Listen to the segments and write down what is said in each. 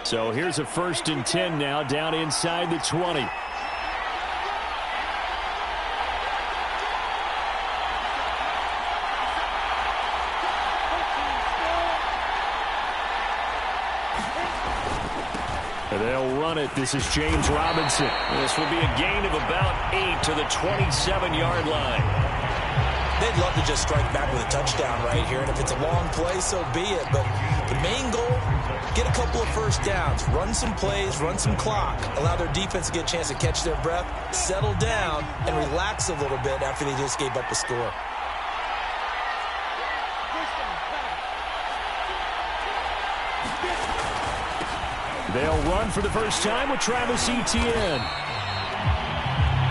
So here's a 1st and 10 now, down inside the 20. They'll run it. This is James Robinson. This will be a gain of about 8 to the 27-yard line. They'd love to just strike back with a touchdown right here, and if it's a long play, so be it. But the main goal, get a couple of first downs, run some plays, run some clock, allow their defense to get a chance to catch their breath, settle down, and relax a little bit after they just gave up a score. They'll run for the first time with Travis Etienne.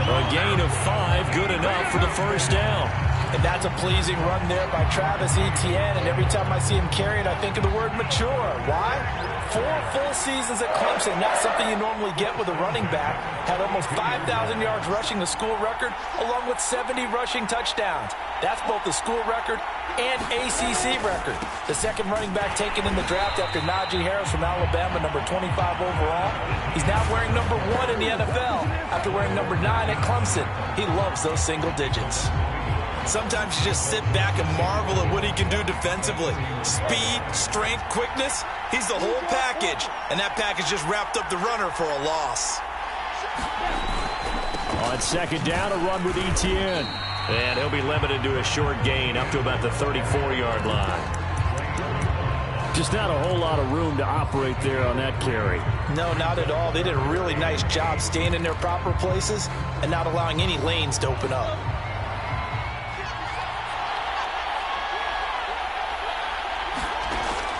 A gain of 5, good enough for the first down. And that's a pleasing run there by Travis Etienne. And every time I see him carry it, I think of the word mature. Why? 4 full seasons at Clemson. Not something you normally get with a running back. Had almost 5,000 yards rushing, the school record, along with 70 rushing touchdowns. That's both the school record and ACC record. The second running back taken in the draft after Najee Harris from Alabama, number 25 overall. He's now wearing number 1 in the NFL after wearing number 9 at Clemson. He loves those single digits. Sometimes you just sit back and marvel at what he can do defensively. Speed, strength, quickness, he's the whole package. And that package just wrapped up the runner for a loss. On second down, a run with Etienne. And he'll be limited to a short gain up to about the 34-yard line. Just not a whole lot of room to operate there on that carry. No, not at all. They did a really nice job staying in their proper places and not allowing any lanes to open up.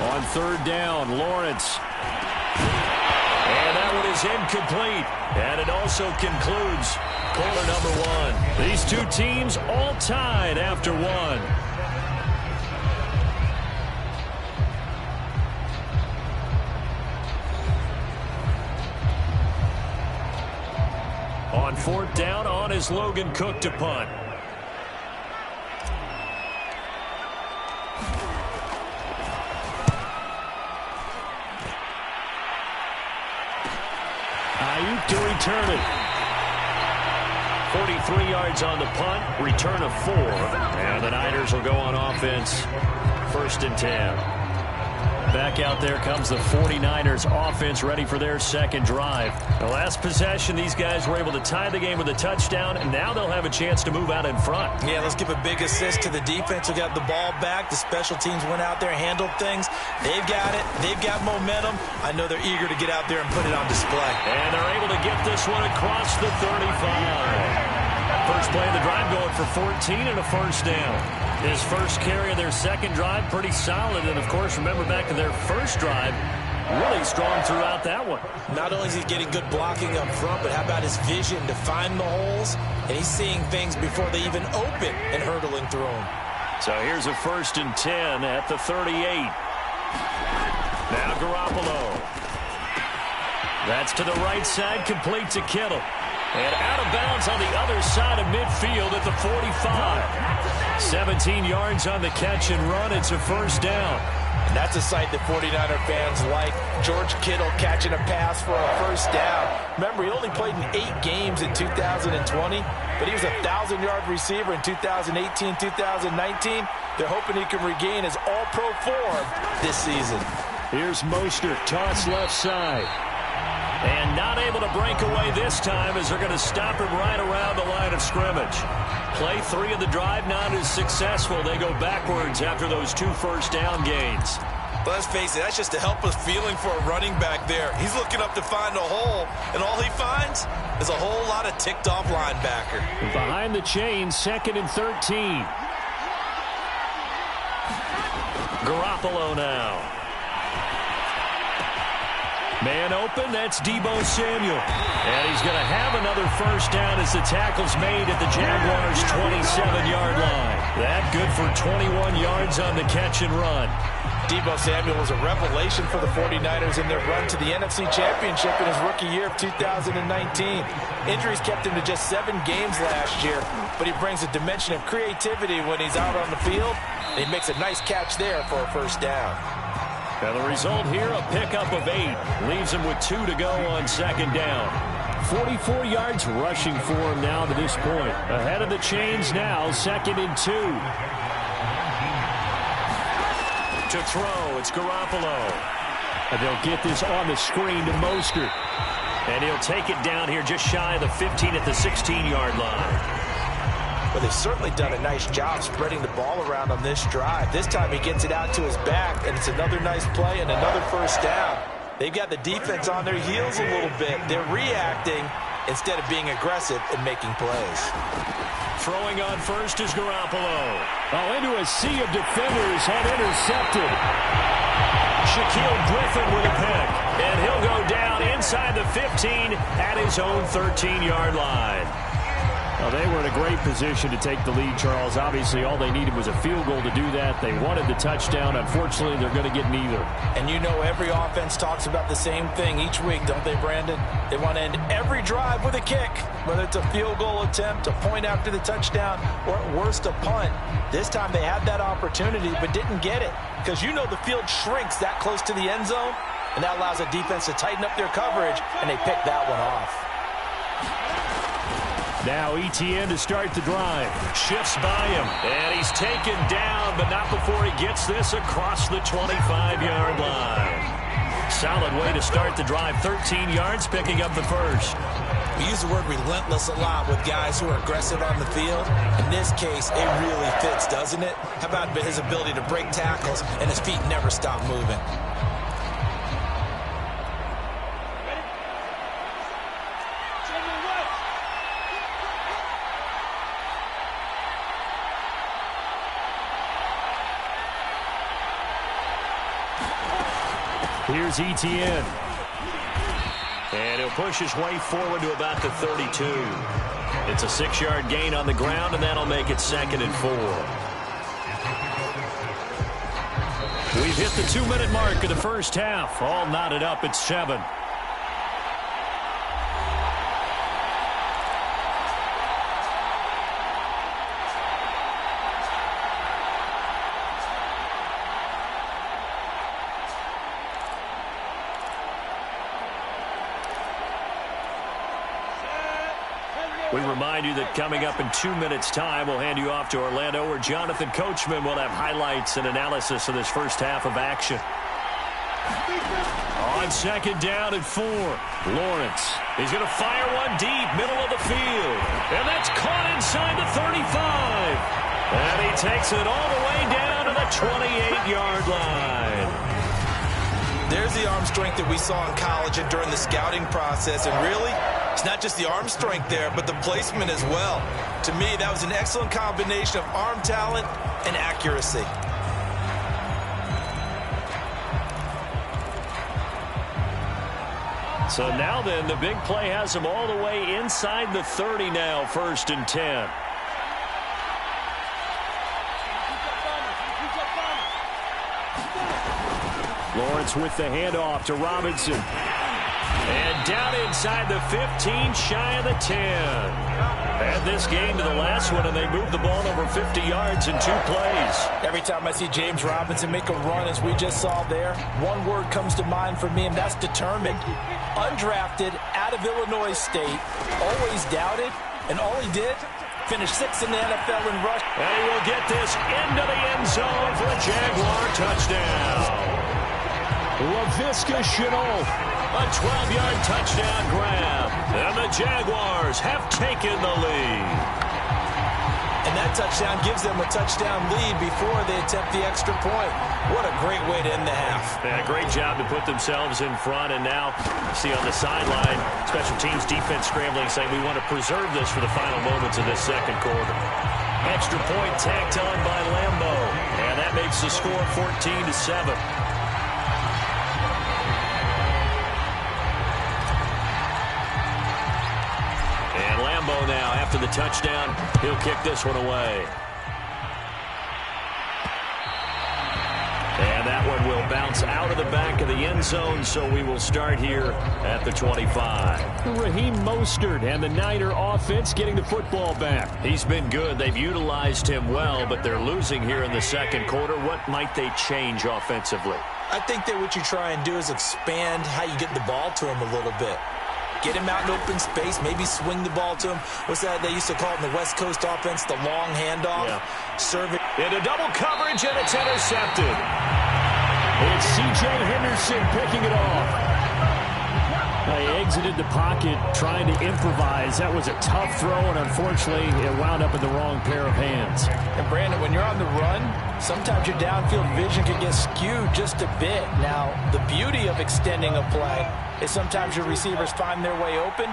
On third down, Lawrence. And that one is incomplete. And it also concludes quarter number 1. These two teams all tied after 1. On fourth down, on is Logan Cook to punt. To return it. 43 yards on the punt, return of 4. And the Niners will go on offense, 1st and 10. Back out there comes the 49ers offense, ready for their second drive. The last possession, these guys were able to tie the game with a touchdown, and now they'll have a chance to move out in front. Yeah, let's give a big assist to the defense who got the ball back. The special teams went out there, handled things. They've got it. They've got momentum. I know they're eager to get out there and put it on display. And they're able to get this one across the 35. First play of the drive going for 14 and a first down. His first carry of their second drive, pretty solid. And, of course, remember back to their first drive, really strong throughout that one. Not only is he getting good blocking up front, but how about his vision to find the holes? And he's seeing things before they even open and hurdling through them. So here's a 1st and 10 at the 38. Now Garoppolo. That's to the right side, complete to Kittle. And out of bounds on the other side of midfield at the 45. 17 yards on the catch and run. It's a first down. And that's a sight that 49er fans like. George Kittle catching a pass for a first down. Remember, he only played in 8 games in 2020, but he was a 1,000-yard receiver in 2018, 2019. They're hoping he can regain his all-pro form this season. Here's Mostert, toss left side. And not able to break away this time as they're going to stop him right around the line of scrimmage. Play 3 of the drive not as successful. They go backwards after those 2 first down gains. Let's face it, that's just a helpless feeling for a running back there. He's looking up to find a hole, and all he finds is a whole lot of ticked-off linebacker. Behind the chains, 2nd and 13. Garoppolo now. Man open, that's Debo Samuel. And he's going to have another first down as the tackle's made at the Jaguars' 27-yard line. That good for 21 yards on the catch and run. Debo Samuel was a revelation for the 49ers in their run to the NFC Championship in his rookie year of 2019. Injuries kept him to just 7 games last year, but he brings a dimension of creativity when he's out on the field. And he makes a nice catch there for a first down. And the result here, a pickup of 8. Leaves him with 2 to go on second down. 44 yards rushing for him now to this point. Ahead of the chains now, 2nd and 2. To throw, it's Garoppolo. And they'll get this on the screen to Mostert. And he'll take it down here just shy of the 15 at the 16-yard line. Well, they've certainly done a nice job spreading the ball around on this drive. This time he gets it out to his back, and it's another nice play and another first down. They've got the defense on their heels a little bit. They're reacting instead of being aggressive and making plays. Throwing on first is Garoppolo. Oh, into a sea of defenders and intercepted. Shaquille Griffin with a pick. And he'll go down inside the 15 at his own 13-yard line. Well, they were in a great position to take the lead, Charles. Obviously, all they needed was a field goal to do that. They wanted the touchdown. Unfortunately, they're going to get neither. And you know every offense talks about the same thing each week, don't they, Brandon? They want to end every drive with a kick, whether it's a field goal attempt, a point after the touchdown, or at worst, a punt. This time they had that opportunity but didn't get it because you know the field shrinks that close to the end zone, and that allows a defense to tighten up their coverage, and they pick that one off. Now Etienne to start the drive. Shifts by him. And he's taken down, but not before he gets this across the 25-yard line. Solid way to start the drive. 13 yards, picking up the first. We use the word relentless a lot with guys who are aggressive on the field. In this case, it really fits, doesn't it? How about his ability to break tackles and his feet never stop moving? Here's Etienne. And he'll push his way forward to about the 32. It's a 6-yard gain on the ground, and that'll make it 2nd and 4. We've hit the 2-minute mark of the first half. All knotted up at 7. We remind you that coming up in 2 minutes' time, we'll hand you off to Orlando, where Jonathan Coachman will have highlights and analysis of this first half of action. On second down and 4, Lawrence. He's going to fire one deep, middle of the field. And that's caught inside the 35. And he takes it all the way down to the 28-yard line. There's the arm strength that we saw in college and during the scouting process. And really, it's not just the arm strength there, but the placement as well. To me, that was an excellent combination of arm talent and accuracy. So now then, the big play has him all the way inside the 30 now, 1st and 10. Lawrence with the handoff to Robinson. And down inside the 15, shy of the 10. Add this game to the last one, and they moved the ball over 50 yards in 2 plays. Every time I see James Robinson make a run, as we just saw there, one word comes to mind for me, and that's determined. Undrafted, out of Illinois State, always doubted, and all he did, finished 6th in the NFL in rush. And he will get this into the end zone for a Jaguar touchdown. Laviska Shenault, a 12-yard touchdown grab. And the Jaguars have taken the lead. And that touchdown gives them a touchdown lead before they attempt the extra point. What a great way to end the half. Yeah, great job to put themselves in front. And now, see on the sideline, special teams defense scrambling, saying we want to preserve this for the final moments of this second quarter. Extra point tacked on by Lambo. And that makes the score 14-7. Now, after the touchdown, he'll kick this one away. And that one will bounce out of the back of the end zone, so we will start here at the 25. Raheem Mostert and the Niner offense getting the football back. He's been good. They've utilized him well, but they're losing here in the second quarter. What might they change offensively? I think that what you try and do is expand how you get the ball to him a little bit. Get him out in open space, maybe swing the ball to him. What's that they used to call it in the West Coast offense, the long handoff? Yeah. Serve it. Into double coverage, and it's intercepted. It's C.J. Henderson picking it off. He exited the pocket trying to improvise. That was a tough throw, and unfortunately, it wound up in the wrong pair of hands. And, Brandon, when you're on the run, sometimes your downfield vision can get skewed just a bit. Now, the beauty of extending a play is sometimes your receivers find their way open,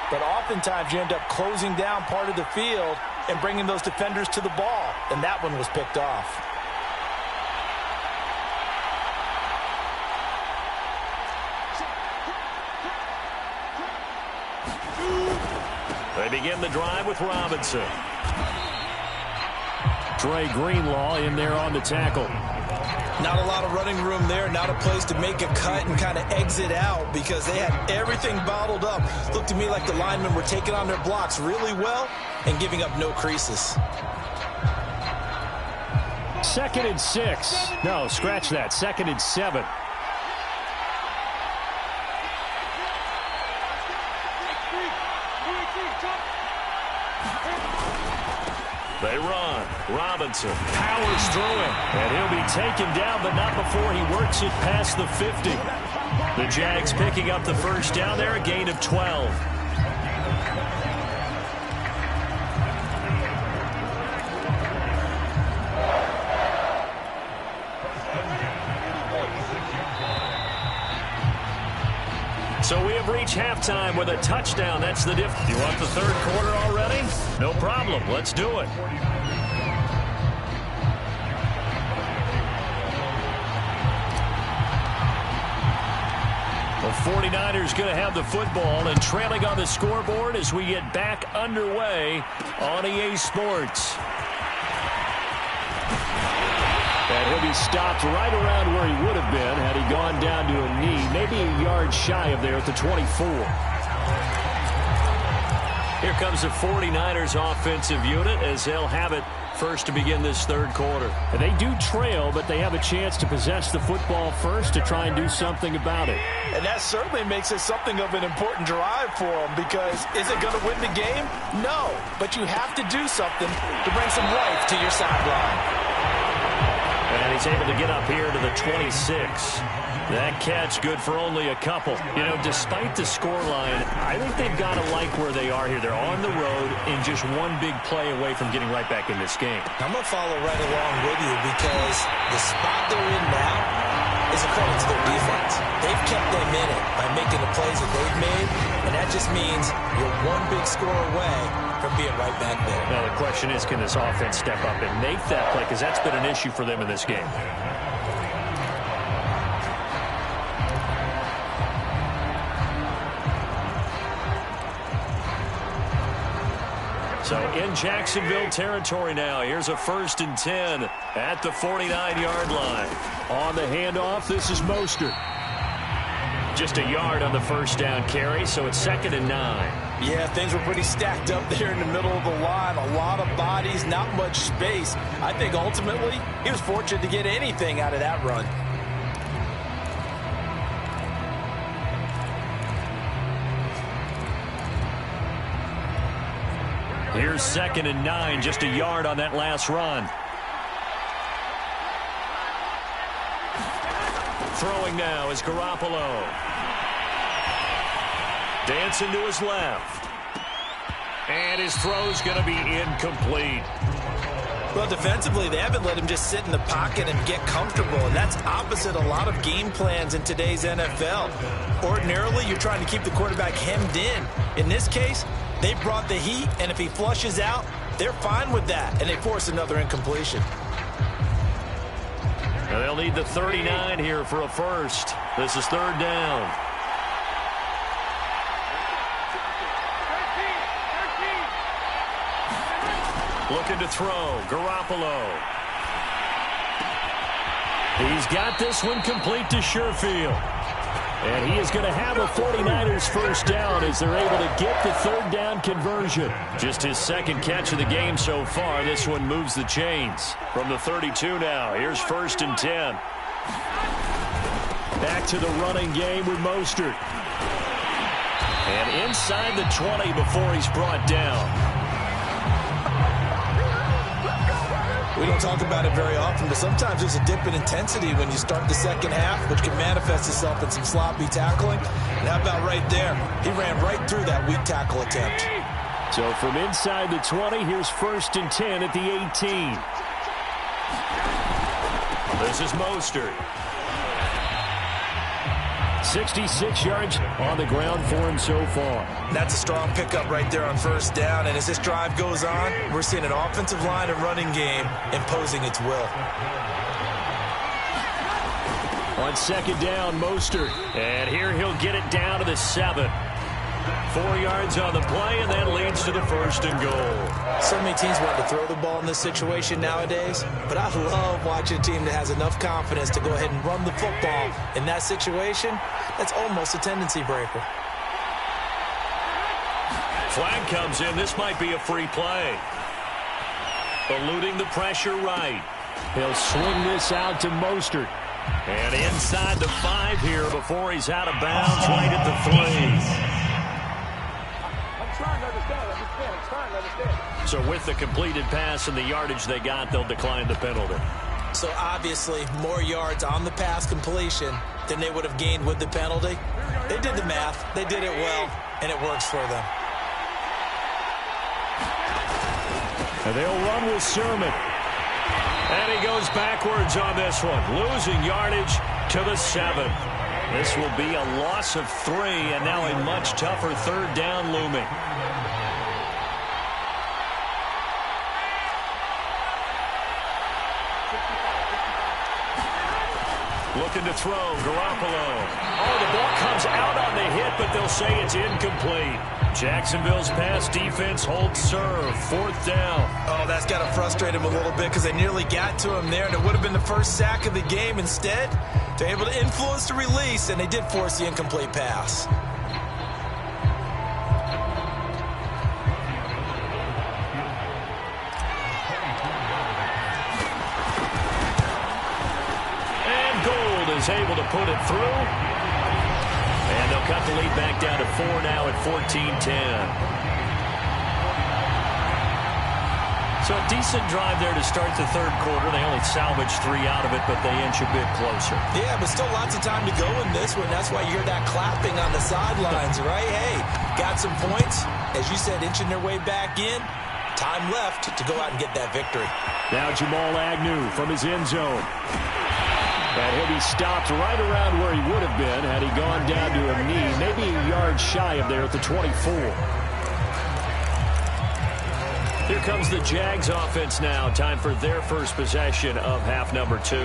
but oftentimes you end up closing down part of the field and bringing those defenders to the ball, and that one was picked off. They begin the drive with Robinson. Trey Greenlaw in there on the tackle. Not a lot of running room there, not a place to make a cut and kind of exit out because they had everything bottled up. Looked to me like the linemen were taking on their blocks really well and giving up no creases. 2nd and 6. No, scratch that. 2nd and 7. They run. Robinson powers through him. And he'll be taken down, but not before he works it past the 50. The Jags picking up the first down there, a gain of 12. So we have reached halftime with a touchdown. That's the difference. You want the third quarter already? No problem. Let's do it. The 49ers going to have the football and trailing on the scoreboard as we get back underway on EA Sports. And he'll be stopped right around where he would have been had he gone down to a knee, maybe a yard shy of there at the 24. Here comes the 49ers offensive unit as they'll have it first to begin this third quarter. And they do trail, but they have a chance to possess the football first to try and do something about it. And that certainly makes it something of an important drive for them because is it going to win the game? No, but you have to do something to bring some life to your sideline. And he's able to get up here to the 26. That catch good for only a couple. You know, despite the scoreline, I think they've got to like where they are here. They're on the road and just one big play away from getting right back in this game. I'm going to follow right along with you because the spot they're in now is a credit to their defense. They've kept them in it by making the plays that they've made, and that just means you're one big score away from being right back there. Now the question is, can this offense step up and make that play? Because that's been an issue for them in this game. So in Jacksonville territory now. Here's a 1st and 10 at the 49-yard line. On the handoff, this is Mostert. Just a yard on the first down carry, so it's 2nd and 9. Yeah, things were pretty stacked up there in the middle of the line. A lot of bodies, not much space. I think ultimately he was fortunate to get anything out of that run. Here's 2nd and 9, just a yard on that last run. Throwing now is Garoppolo. Dancing to his left. And his throw's going to be incomplete. Well, defensively, they haven't let him just sit in the pocket and get comfortable, and that's opposite a lot of game plans in today's NFL. Ordinarily, you're trying to keep the quarterback hemmed in. In this case, they brought the heat, and if he flushes out, they're fine with that, and they force another incompletion. And they'll need the 39 here for a first. This is 3rd down. Looking to throw. Garoppolo. He's got this one complete to Sherfield. And he is going to have a 49ers first down as they're able to get the 3rd down conversion. Just his 2nd catch of the game so far. This one moves the chains. From the 32 now, here's 1st and 10. Back to the running game with Mostert. And inside the 20 before he's brought down. We don't talk about it very often, but sometimes there's a dip in intensity when you start the second half, which can manifest itself in some sloppy tackling. And how about right there? He ran right through that weak tackle attempt. So from inside the 20, here's 1st and 10 at the 18. This is Mostert. 66 yards on the ground for him so far. That's a strong pickup right there on 1st down. And as this drive goes on, we're seeing an offensive line and running game imposing its will. On 2nd down, Mostert. And here he'll get it down to the 7. 4 yards on the play, and that leads to the 1st and goal. So many teams want to throw the ball in this situation nowadays, but I love watching a team that has enough confidence to go ahead and run the football. In that situation, that's almost a tendency breaker. Flag comes in. This might be a free play. Eluding the pressure right. He'll swing this out to Mostert. And inside the 5 here before he's out of bounds right at the 3. So with the completed pass and the yardage they got, they'll decline the penalty. So obviously more yards on the pass completion than they would have gained with the penalty. They did the math. They did it well, and it works for them. And they'll run with Sermon. And he goes backwards on this one, losing yardage to the 7. This will be a loss of 3, and now a much tougher 3rd down looming. Looking to throw, Garoppolo. Oh, the ball comes out on the hit, but they'll say it's incomplete. Jacksonville's pass defense holds serve. 4th down. Oh, that's got to frustrate him a little bit because they nearly got to him there, and it would have been the first sack of the game. Instead, they're able to influence the release, and they did force the incomplete pass. Is able to put it through. And they'll cut the lead back down to 4 now at 14-10. So a decent drive there to start the 3rd quarter. They only salvaged 3 out of it, but they inch a bit closer. Yeah, but still lots of time to go in this one. That's why you hear that clapping on the sidelines, right? Hey, got some points. As you said, inching their way back in. Time left to go out and get that victory. Now Jamal Agnew from his end zone. And he'll be stopped right around where he would have been had he gone down to a knee, maybe a yard shy of there at the 24. Here comes the Jags offense now. Time for their first possession of half number 2.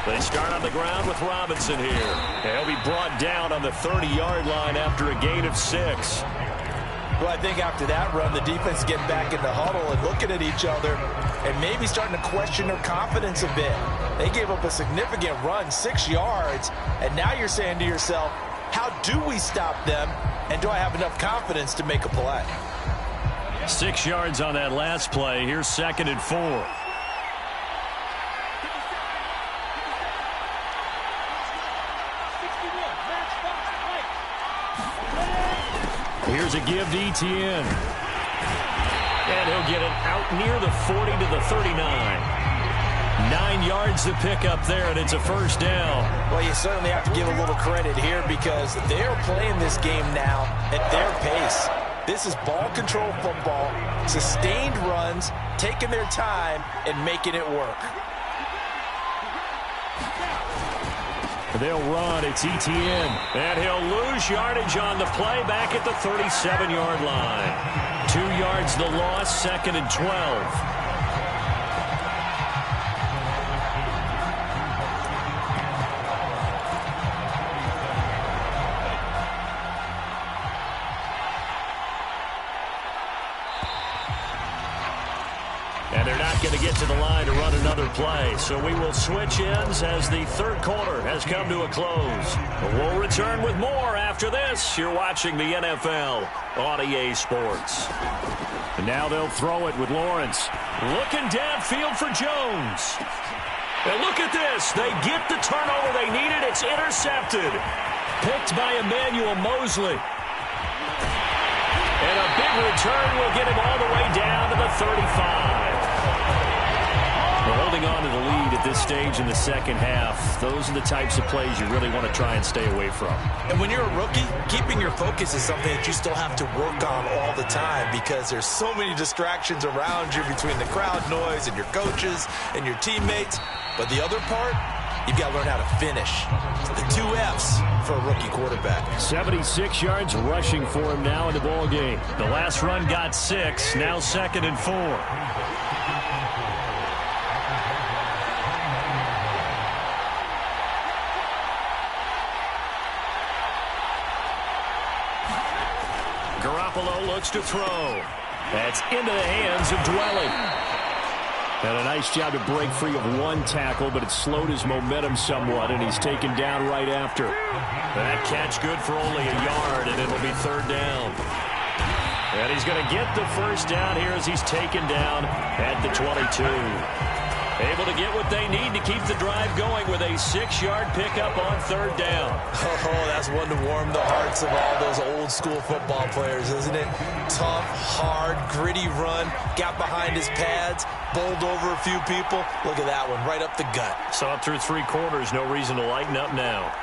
They start on the ground with Robinson here. And he'll be brought down on the 30-yard line after a gain of 6. Well, I think after that run, the defense is getting back in the huddle and looking at each other and maybe starting to question their confidence a bit. They gave up a significant run, 6 yards, and now you're saying to yourself, how do we stop them, and do I have enough confidence to make a play? 6 yards on that last play. Here's 2nd and 4. Here's a give to Etienne. And he'll get it out near the 40 to the 39. 9 yards to pick up there, and it's a 1st down. Well, you certainly have to give a little credit here because they're playing this game now at their pace. This is ball control football, sustained runs, taking their time, and making it work. They'll run. It's Etienne. And he'll lose yardage on the play back at the 37-yard line. 2 yards the loss, 2nd and 12. And they're not going to get to the line to run another play. So we will switch ends as the third quarter has come to a close. We'll return with more after this. You're watching the NFL on EA Sports. And now they'll throw it with Lawrence. Looking downfield for Jones. And look at this. They get the turnover they needed. It's intercepted. Picked by Emmanuel Mosley. And a big return will get him all the way down to the 35. We're holding on to the lead at this stage in the second half. Those are the types of plays you really want to try and stay away from. And when you're a rookie, keeping your focus is something that you still have to work on all the time because there's so many distractions around you between the crowd noise and your coaches and your teammates. But the other part, you've got to learn how to finish. It's the 2 F's for a rookie quarterback. 76 yards rushing for him now in the ball game. The last run got 6, now 2nd and 4. Garoppolo looks to throw. That's into the hands of Dwelly. And a nice job to break free of one tackle, but it slowed his momentum somewhat, and he's taken down right after. That catch good for only a yard, and it'll be 3rd down. And he's going to get the first down here as he's taken down at the 22. Able to get what they need to keep the drive going with a 6-yard pickup on 3rd down. Oh, that's one to warm the hearts of all those old-school football players, isn't it? Tough, hard, gritty run, got behind his pads, bowled over a few people. Look at that one, right up the gut. Saw it through 3 quarters, no reason to lighten up now.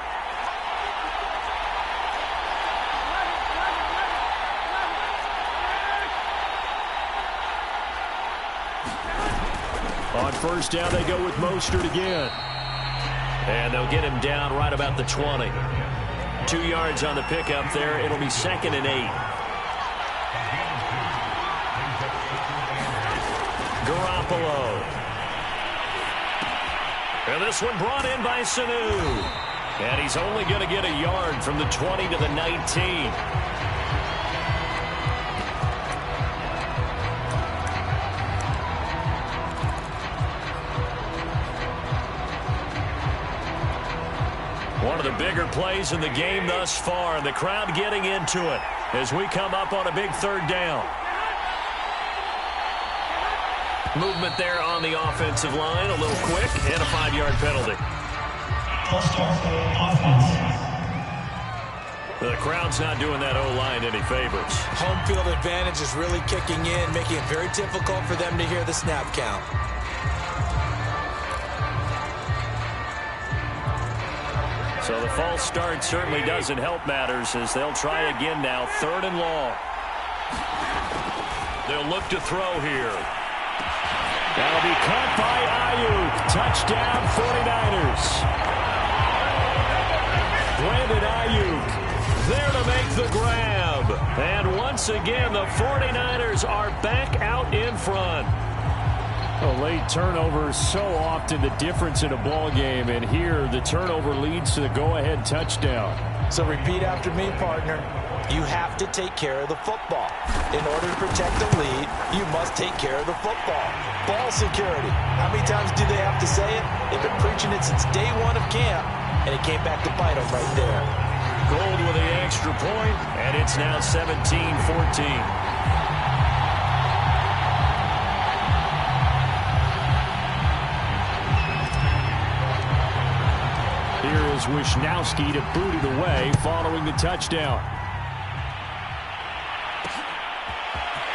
On 1st down, they go with Mostert again. And they'll get him down right about the 20. 2 yards on the pickup there. It'll be 2nd and 8. Garoppolo. And this one brought in by Sanu. And he's only going to get a yard from the 20 to the 19. One of the bigger plays in the game thus far, and the crowd getting into it as we come up on a big 3rd down. Movement there on the offensive line, a little quick, and a 5-yard penalty. The crowd's not doing that O-line any favors. Home field advantage is really kicking in, making it very difficult for them to hear the snap count. So the false start certainly doesn't help matters as they'll try again now. 3rd and long. They'll look to throw here. That'll be caught by Ayuk. Touchdown 49ers. Brandon Ayuk there to make the grab. And once again, the 49ers are back out in front. A late turnover, so often the difference in a ball game, and here the turnover leads to the go-ahead touchdown. So repeat after me, partner. You have to take care of the football. In order to protect the lead, you must take care of the football. Ball security. How many times do they have to say it? They've been preaching it since day 1 of camp, and it came back to bite them right there. Gold with the extra point, and it's now 17-14. Here is Wisnowski to boot it away following the touchdown.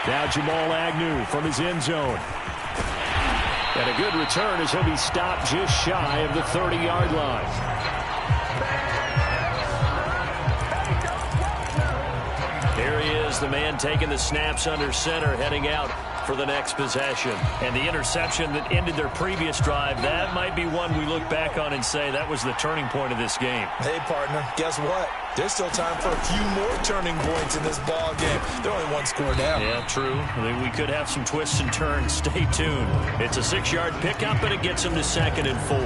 Now Jamal Agnew from his end zone. And a good return as he'll be stopped just shy of the 30-yard line. Here he is, the man taking the snaps under center, heading out for the next possession. And the interception that ended their previous drive, that might be one we look back on and say that was the turning point of this game. Hey, partner, guess what? There's still time for a few more turning points in this ball game. They're only 1 score down. Yeah, true. We could have some twists and turns. Stay tuned. It's a 6-yard pickup, and it gets them to 2nd and 4.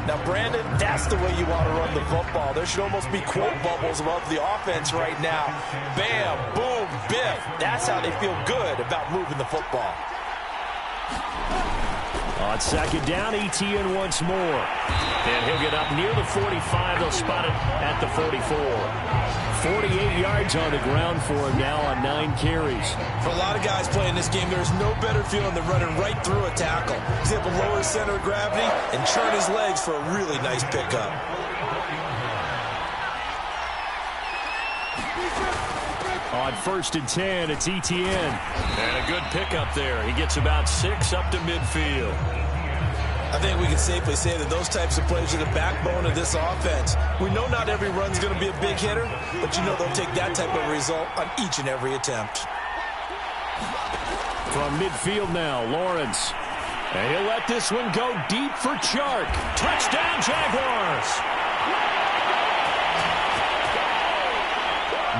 Now, Brandon, that's the way you want to run the football. There should almost be quote bubbles above the offense right now. Bam, boom, biff. That's how they feel good about moving the football. On second down, ETN once more. And he'll get up near the 45. They'll spot it at the 44. 48 yards on the ground for him now on 9 carries. For a lot of guys playing this game, there's no better feeling than running right through a tackle. He's able to lower his center of gravity and churn his legs for a really nice pickup. On 1st and 10, it's ETN. And a good pickup there. He gets about 6 up to midfield. I think we can safely say that those types of plays are the backbone of this offense. We know not every run's going to be a big hitter, but you know they'll take that type of result on each and every attempt. From midfield now, Lawrence. And he'll let this one go deep for Chark. Touchdown, Jaguars!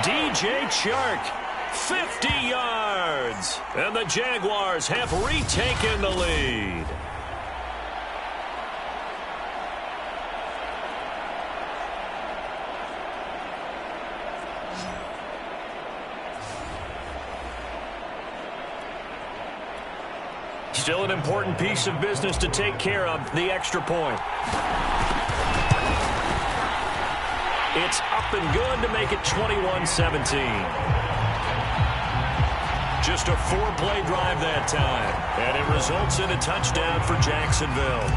DJ Chark, 50 yards. And the Jaguars have retaken the lead. Still an important piece of business to take care of, the extra point. It's up and good to make it 21-17. Just a 4-play drive that time. And it results in a touchdown for Jacksonville.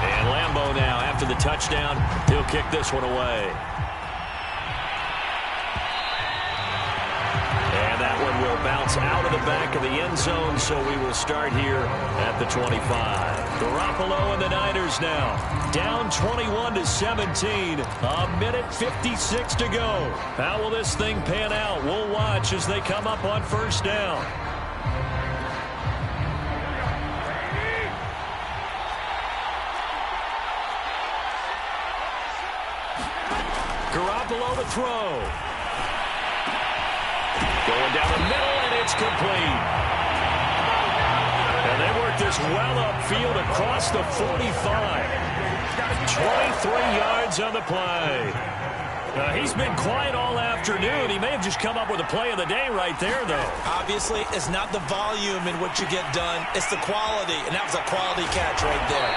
And Lambeau now, after the touchdown, he'll kick this one away. And that one will bounce out of the back of the end zone, so we will start here at the 25. Garoppolo and the Niners now down 21-17. A minute 56 to go. How will this thing pan out? We'll watch as they come up on 1st down. Garoppolo to throw. Going down the middle, and it's complete. And they work this well upfield across the 45. 23 yards on the play. He's been quiet all afternoon. He may have just come up with a play of the day right there, though. Obviously, it's not the volume in what you get done. It's the quality, and that was a quality catch right there.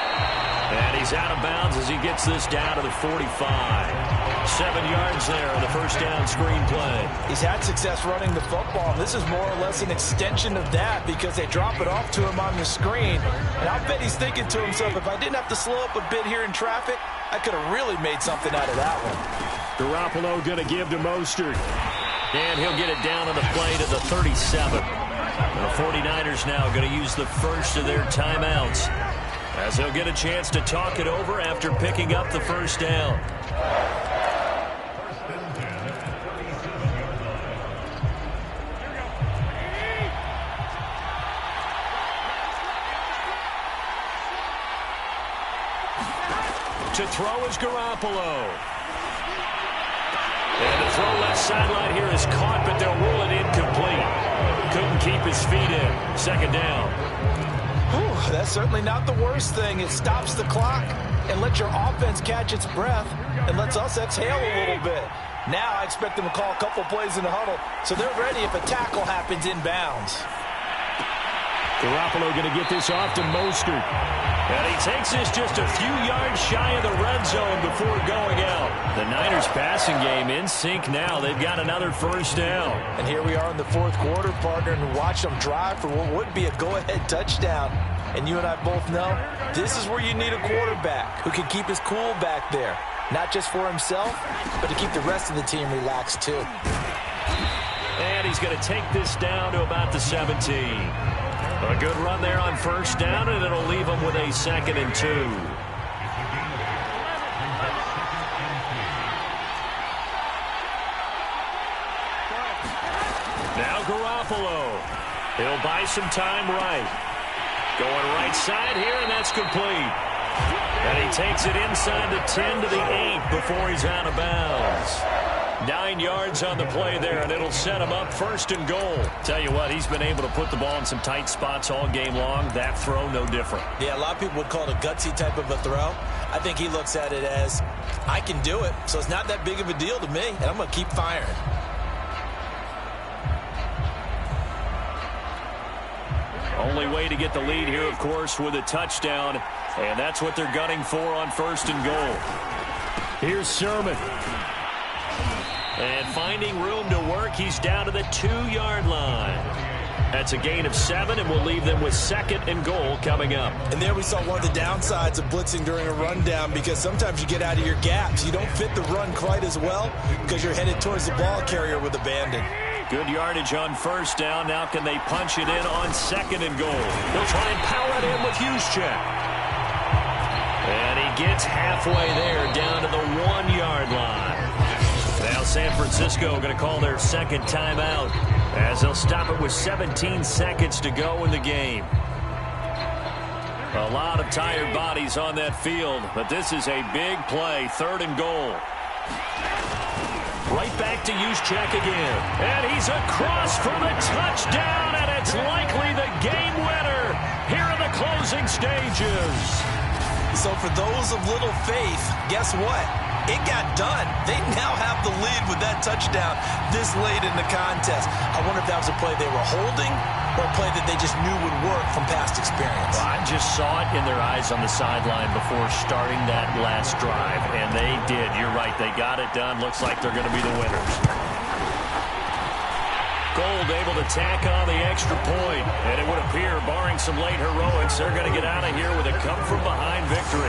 And he's out of bounds as he gets this down to the 45. 7 yards there on the 1st down screen play. He's had success running the football. This is more or less an extension of that because they drop it off to him on the screen. And I'll bet he's thinking to himself, if I didn't have to slow up a bit here in traffic, I could have really made something out of that one. Garoppolo going to give to Mostert. And he'll get it down on the play to the 37. And the 49ers now going to use the first of their timeouts, as he'll get a chance to talk it over after picking up the 1st down. To throw is Garoppolo. And the throw left sideline here is caught, but they'll rule it incomplete. Couldn't keep his feet in. 2nd down. Whew, that's certainly not the worst thing. It stops the clock and lets your offense catch its breath and lets us exhale a little bit. Now I expect them to call a couple plays in the huddle so they're ready if a tackle happens inbounds. Garoppolo going to get this off to Mostert. And he takes this just a few yards shy of the red zone before going out. The Niners passing game in sync now. They've got another 1st down. And here we are in the 4th quarter, partner, and watch them drive for what would be a go-ahead touchdown. And you and I both know this is where you need a quarterback who can keep his cool back there. Not just for himself, but to keep the rest of the team relaxed too. And he's going to take this down to about the 17. A good run there on 1st down, and it'll leave him with a 2nd and 2. Now Garoppolo. He'll buy some time right. Going right side here, and that's complete. And he takes it inside the 10 to the 8 before he's out of bounds. 9 yards on the play there, and it'll set him up 1st and goal. Tell you what, he's been able to put the ball in some tight spots all game long. That throw, no different. Yeah, a lot of people would call it a gutsy type of a throw. I think he looks at it as, I can do it, so it's not that big of a deal to me, and I'm going to keep firing. Only way to get the lead here, of course, with a touchdown. And that's what they're gunning for on 1st and goal. Here's Sermon. And finding room to work, he's down to the 2-yard line. That's a gain of 7, and we'll leave them with 2nd and goal coming up. And there we saw one of the downsides of blitzing during a rundown, because sometimes you get out of your gaps. You don't fit the run quite as well because you're headed towards the ball carrier with abandon. Good yardage on 1st down. Now can they punch it in on 2nd and goal? They'll try and power it in with Juszczyk. And he gets halfway there, down to the 1-yard line. Now San Francisco going to call their 2nd timeout, as they'll stop it with 17 seconds to go in the game. A lot of tired bodies on that field, but this is a big play. 3rd and goal. Right back to Juszczyk again. And he's across for the touchdown, and it's likely the game winner here in the closing stages. So for those of little faith, guess what? It got done. They now have the lead with that touchdown this late in the contest. I wonder if that was a play they were holding or a play that they just knew would work from past experience. Well, I just saw it in their eyes on the sideline before starting that last drive, and they did. You're right. They got it done. Looks like they're going to be the winners. Gold able to tack on the extra point, and it would appear, barring some late heroics, they're going to get out of here with a come-from-behind victory.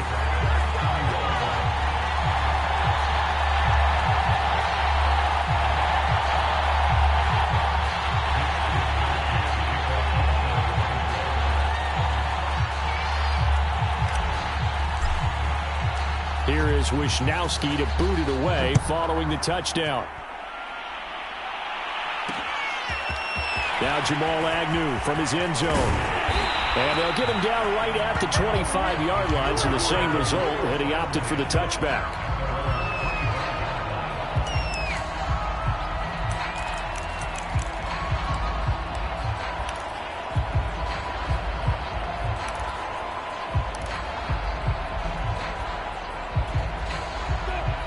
Here is Wisnowski to boot it away following the touchdown. Now Jamal Agnew from his end zone. And they'll get him down right at the 25-yard line, so the same result, and he opted for the touchback.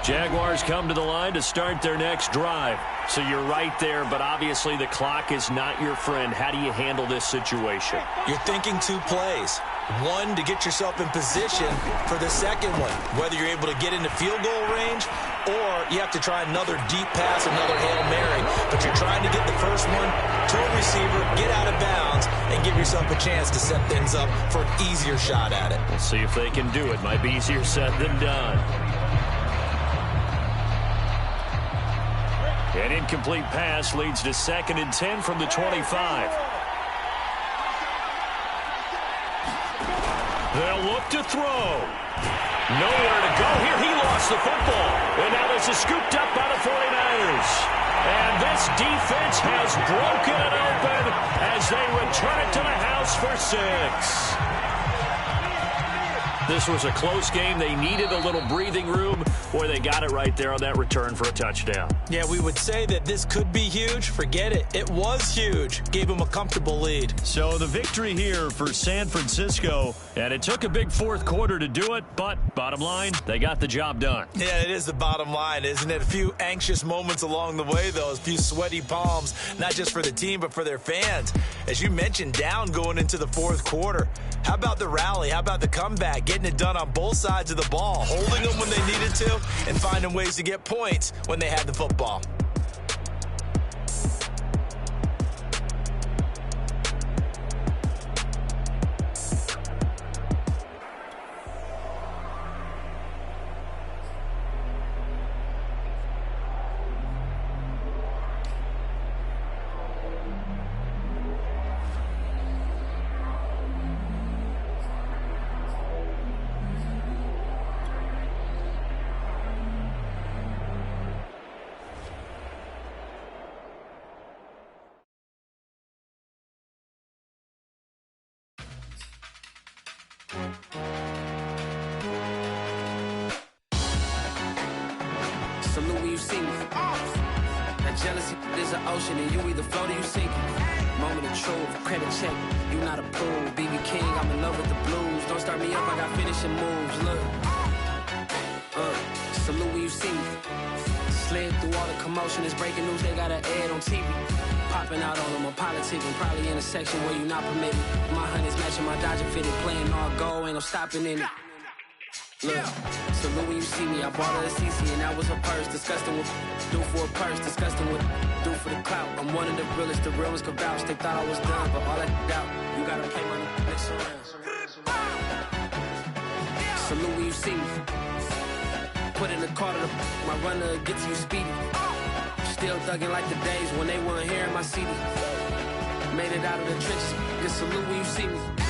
Jaguars come to the line to start their next drive. So you're right there, but obviously the clock is not your friend. How do you handle this situation? You're thinking 2 plays. One, to get yourself in position for the second one, whether you're able to get into field goal range or you have to try another deep pass, another Hail Mary. But you're trying to get the first one to a receiver, get out of bounds, and give yourself a chance to set things up for an easier shot at it. We'll see if they can do it. Might be easier said than done. An incomplete pass leads to 2nd and 10 from the 25. They'll look to throw. Nowhere to go here. He lost the football. And now this is scooped up by the 49ers. And this defense has broken it open as they return it to the house for 6. This was a close game. They needed a little breathing room. Boy, they got it right there on that return for a touchdown. Yeah, we would say that this could be huge. Forget it. It was huge. Gave them a comfortable lead. So the victory here for San Francisco, and it took a big 4th quarter to do it, but bottom line, they got the job done. Yeah, it is the bottom line, isn't it? A few anxious moments along the way, though. A few sweaty palms, not just for the team, but for their fans. As you mentioned, down going into the 4th quarter. How about the rally? How about the comeback? Getting it done on both sides of the ball, holding them when they needed to, and finding ways to get points when they had the football. Salute when you see me. That jealousy is an ocean, and you either float or you sink it. Moment of truth, credit check. You not approved. BB King, I'm in love with the blues. Don't start me up, I got finishing moves. Look. Salute when you see me. Slid through all the commotion, it's breaking news, they got an ad on TV. Popping out on them, I'm politicking, probably in a section where you not permitted. My honey's matching my Dodger fitted, playing all go, ain't no stopping in it. Look, salute when you see me, I bought her a CC and that was her purse. Disgusting with do for a purse, disgusting with do for the clout. I'm one of the realest, the real ones could vouch. They thought I was done, but all that doubt, you gotta play my next around. Salute when you see me. Put in the car to my runner, get to you speedy. Still thugging like the days when they weren't here in my city. Made it out of the trenches, just salute when you see me.